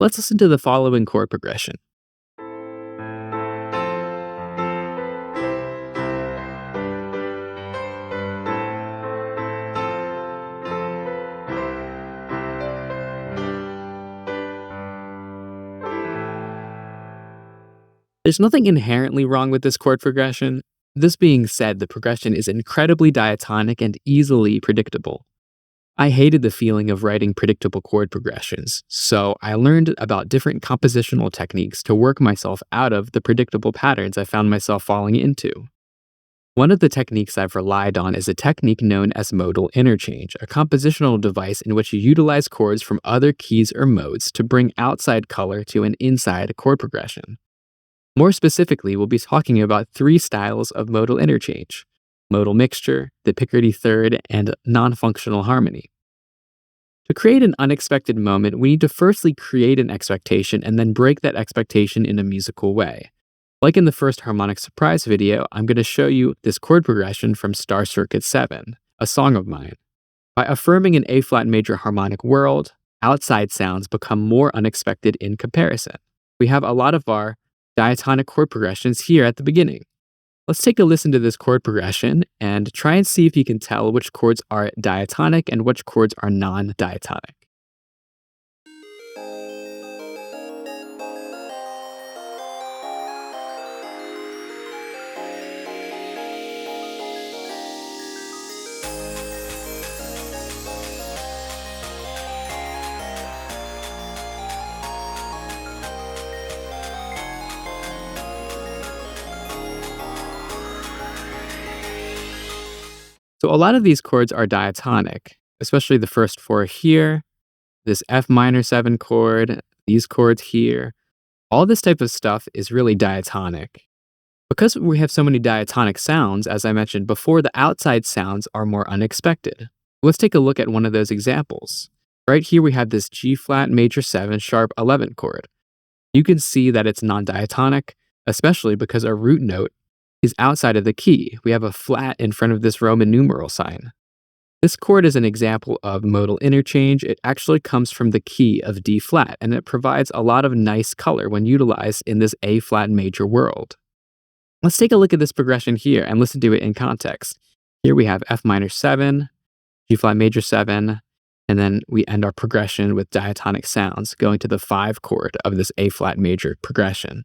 Let's listen to the following chord progression. There's nothing inherently wrong with this chord progression. This being said, the progression is incredibly diatonic and easily predictable. I hated the feeling of writing predictable chord progressions, so I learned about different compositional techniques to work myself out of the predictable patterns I found myself falling into. One of the techniques I've relied on is a technique known as modal interchange, a compositional device in which you utilize chords from other keys or modes to bring outside color to an inside chord progression. More specifically, we'll be talking about three styles of modal interchange: modal mixture, the Picardy third, and non-functional harmony. To create an unexpected moment, we need to firstly create an expectation and then break that expectation in a musical way. Like in the first harmonic surprise video, I'm going to show you this chord progression from Star Circuit 7, a song of mine. By affirming an A-flat major harmonic world, outside sounds become more unexpected in comparison. We have a lot of our diatonic chord progressions here at the beginning. Let's take a listen to this chord progression and try and see if you can tell which chords are diatonic and which chords are non-diatonic. So a lot of these chords are diatonic, especially the first four here, this F minor 7 chord, these chords here. All this type of stuff is really diatonic. Because we have so many diatonic sounds, as I mentioned before, the outside sounds are more unexpected. Let's take a look at one of those examples. Right here we have this G flat major 7 sharp 11 chord. You can see that it's non-diatonic, especially because our root note is outside of the key. We have a flat in front of this Roman numeral sign. This chord is an example of modal interchange. It actually comes from the key of D flat, and it provides a lot of nice color when utilized in this A flat major world. Let's take a look at this progression here and listen to it in context. Here we have F minor 7, G flat major 7, and then we end our progression with diatonic sounds going to the 5 chord of this A flat major progression.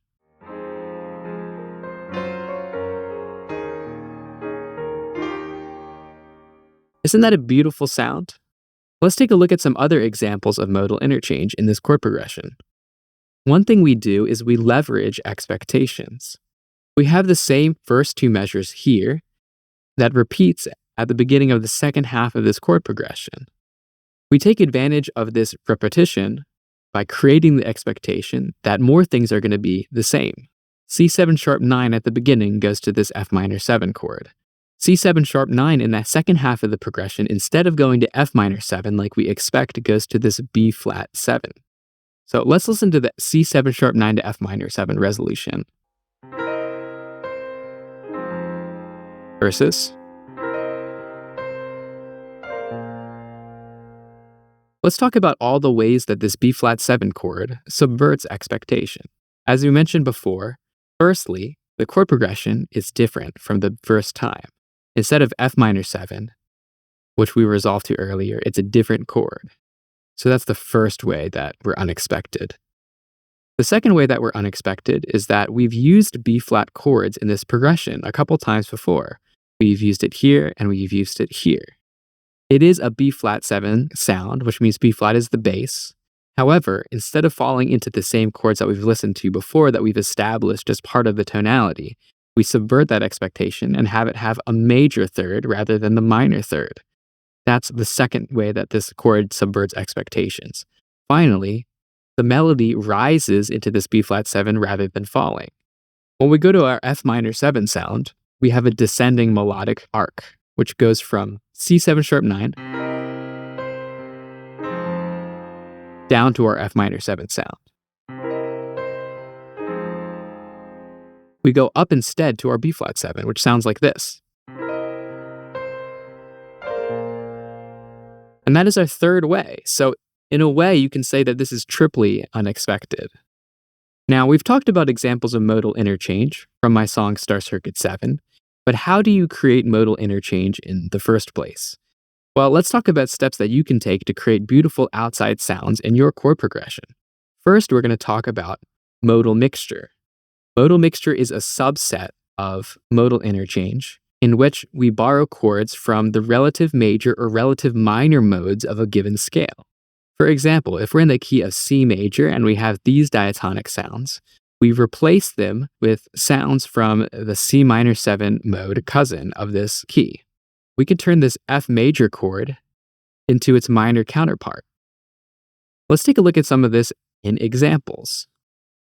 Isn't that a beautiful sound? Let's take a look at some other examples of modal interchange in this chord progression. One thing we do is we leverage expectations. We have the same first two measures here that repeats at the beginning of the second half of this chord progression. We take advantage of this repetition by creating the expectation that more things are going to be the same. C7 sharp 9 at the beginning goes to this F minor 7 chord. C7 sharp 9 in that second half of the progression, instead of going to F minor 7 like we expect, goes to this B flat 7. So let's listen to the C7 sharp 9 to F minor 7 resolution. Versus. Let's talk about all the ways that this B flat 7 chord subverts expectation. As we mentioned before, firstly, the chord progression is different from the first time. Instead of F minor 7, which we resolved to earlier, it's a different chord. So that's the first way that we're unexpected. The second way that we're unexpected is that we've used B flat chords in this progression a couple times before. We've used it here and we've used it here. It is a B flat 7 sound, which means B flat is the bass. However, instead of falling into the same chords that we've listened to before that we've established as part of the tonality, we subvert that expectation and have it have a major third rather than the minor third. That's the second way that this chord subverts expectations. Finally, the melody rises into this B flat 7 rather than falling. When we go to our F minor 7 sound, we have a descending melodic arc, which goes from C7 sharp 9 down to our F minor 7 sound. We go up instead to our B flat 7, which sounds like this. And that is our third way. So In a way, you can say that this is triply unexpected. Now, we've talked about examples of modal interchange from my song Star Circuit 7, but how do you create modal interchange in the first place? Well, let's talk about steps that you can take to create beautiful outside sounds in your chord progression. First, we're going to talk about modal mixture. Modal mixture is a subset of modal interchange in which we borrow chords from the relative major or relative minor modes of a given scale. For example, if we're in the key of C major and we have these diatonic sounds, we replace them with sounds from the C minor 7 mode cousin of this key. We can turn this F major chord into its minor counterpart. Let's take a look at some of this in examples.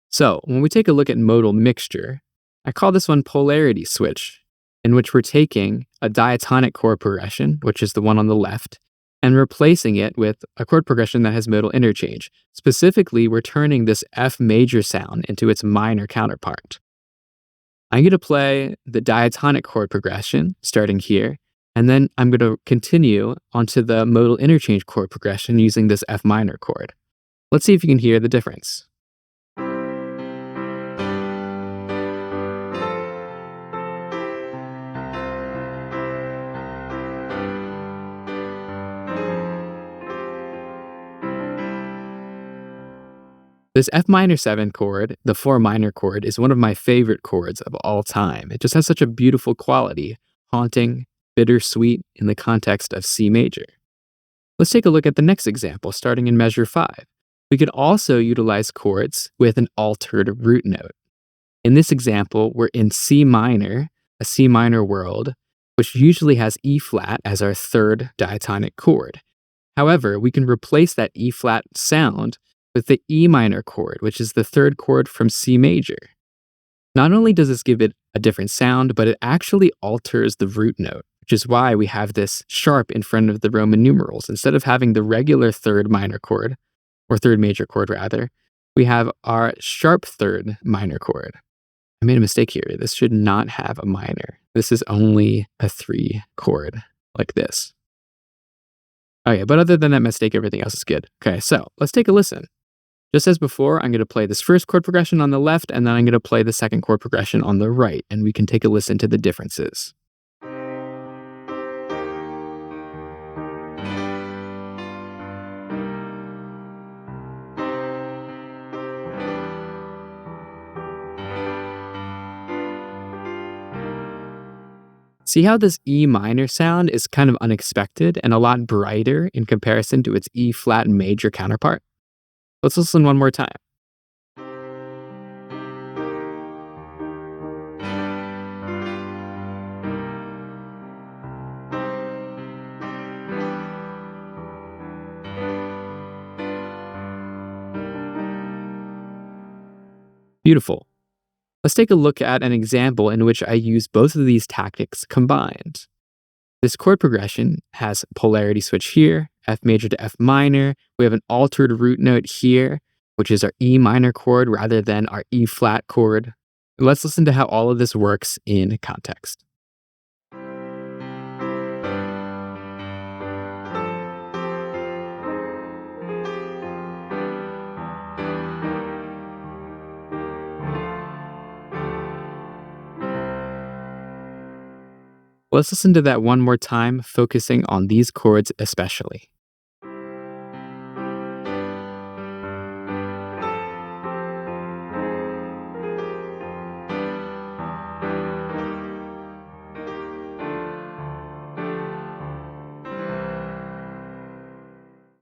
So, when we take a look at modal mixture, I call this one polarity switch, in which we're taking a diatonic chord progression, which is the one on the left, and replacing it with a chord progression that has modal interchange. Specifically, we're turning this F major sound into its minor counterpart. I'm going to play the diatonic chord progression starting here, and then I'm going to continue onto the modal interchange chord progression using this F minor chord. Let's see if you can hear the difference. This F minor 7 chord, the 4 minor chord, is one of my favorite chords of all time. It just has such a beautiful quality, haunting, bittersweet in the context of C major. Let's take a look at the next example, starting in measure 5. We could also utilize chords with an altered root note. In this example, we're in C minor, a C minor world, which usually has E flat as our third diatonic chord. However, we can replace that E flat sound with the E minor chord, which is the third chord from C major. Not only does this give it a different sound, but it actually alters the root note, which is why we have this sharp in front of the Roman numerals. Instead of having the regular third minor chord, or third major chord rather, we have our sharp third minor chord. I made a mistake here. This should not have a minor. This is only a 3 chord, like this. Okay, but other than that mistake, everything else is good. Okay, so let's take a listen. Just as before, I'm going to play this first chord progression on the left, and then I'm going to play the second chord progression on the right, and we can take a listen to the differences. See how this E minor sound is kind of unexpected and a lot brighter in comparison to its E flat major counterpart? Let's listen one more time. Beautiful. Let's take a look at an example in which I use both of these tactics combined. This chord progression has polarity switch here, F major to F minor. We have an altered root note here, which is our E minor chord rather than our E flat chord. Let's listen to how all of this works in context. Let's listen to that one more time, focusing on these chords especially.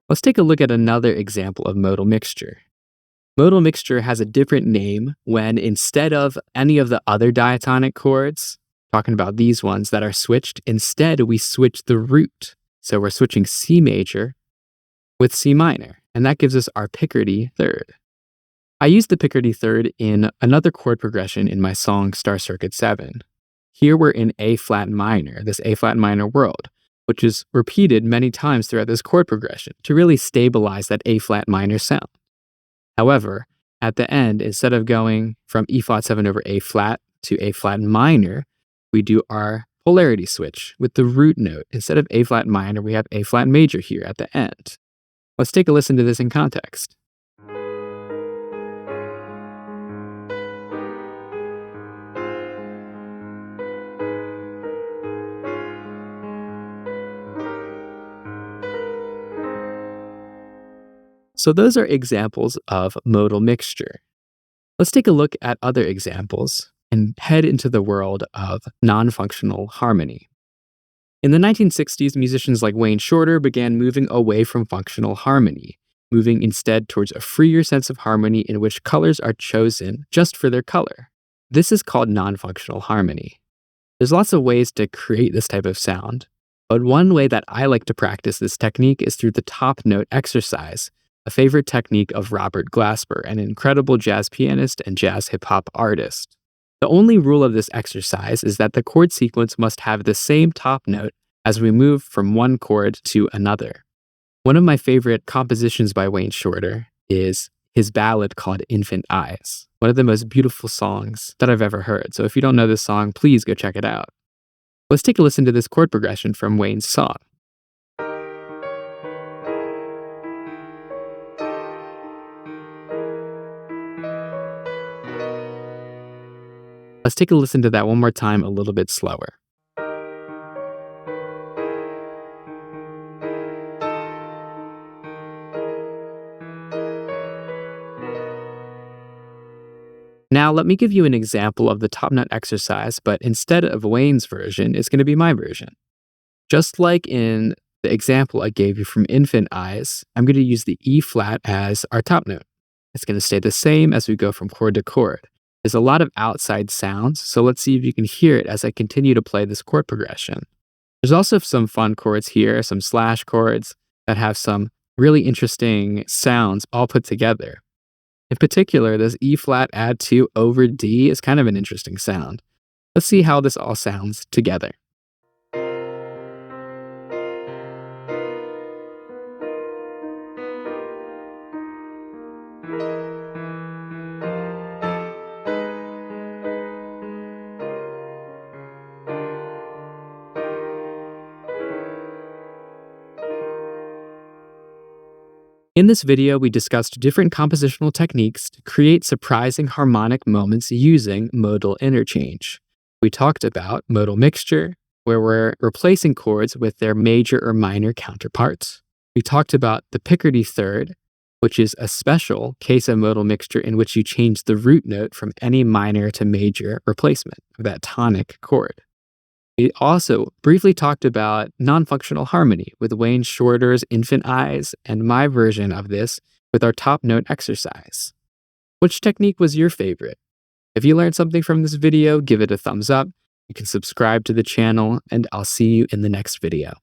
Let's take a look at another example of modal mixture. Modal mixture has a different name when instead of any of the other diatonic chords, talking about these ones that are switched, instead we switch the root. So we're switching C major with C minor, and that gives us our Picardy third. I used the Picardy third in another chord progression in my song Star Circuit 7. Here we're in A flat minor, this A flat minor world, which is repeated many times throughout this chord progression to really stabilize that A flat minor sound. However, at the end, instead of going from E flat 7 over A flat to A flat minor, we do our polarity switch with the root note. Instead of A flat minor, we have A flat major here at the end. Let's take a listen to this in context. So those are examples of modal mixture. Let's take a look at other examples and head into the world of non-functional harmony. In the 1960s, musicians like Wayne Shorter began moving away from functional harmony, moving instead towards a freer sense of harmony in which colors are chosen just for their color. This is called non-functional harmony. There's lots of ways to create this type of sound, but one way that I like to practice this technique is through the top note exercise, a favorite technique of Robert Glasper, an incredible jazz pianist and jazz hip-hop artist. The only rule of this exercise is that the chord sequence must have the same top note as we move from one chord to another. One of my favorite compositions by Wayne Shorter is his ballad called Infant Eyes, one of the most beautiful songs that I've ever heard. So if you don't know this song, please go check it out. Let's take a listen to this chord progression from Wayne's song. Let's take a listen to that one more time a little bit slower. Now, let me give you an example of the top note exercise, but instead of Wayne's version, it's going to be my version. Just like in the example I gave you from Infant Eyes, I'm going to use the E flat as our top note. It's going to stay the same as we go from chord to chord. There's a lot of outside sounds, so let's see if you can hear it as I continue to play this chord progression. There's also some fun chords here, some slash chords that have some really interesting sounds all put together. In particular, this E flat add 2 over D is kind of an interesting sound. Let's see how this all sounds together. In this video, we discussed different compositional techniques to create surprising harmonic moments using modal interchange. We talked about modal mixture, where we're replacing chords with their major or minor counterparts. We talked about the Picardy third, which is a special case of modal mixture in which you change the root note from any minor to major replacement of that tonic chord. We also briefly talked about non-functional harmony with Wayne Shorter's Infant Eyes and my version of this with our top note exercise. Which technique was your favorite? If you learned something from this video, give it a thumbs up. You can subscribe to the channel, and I'll see you in the next video.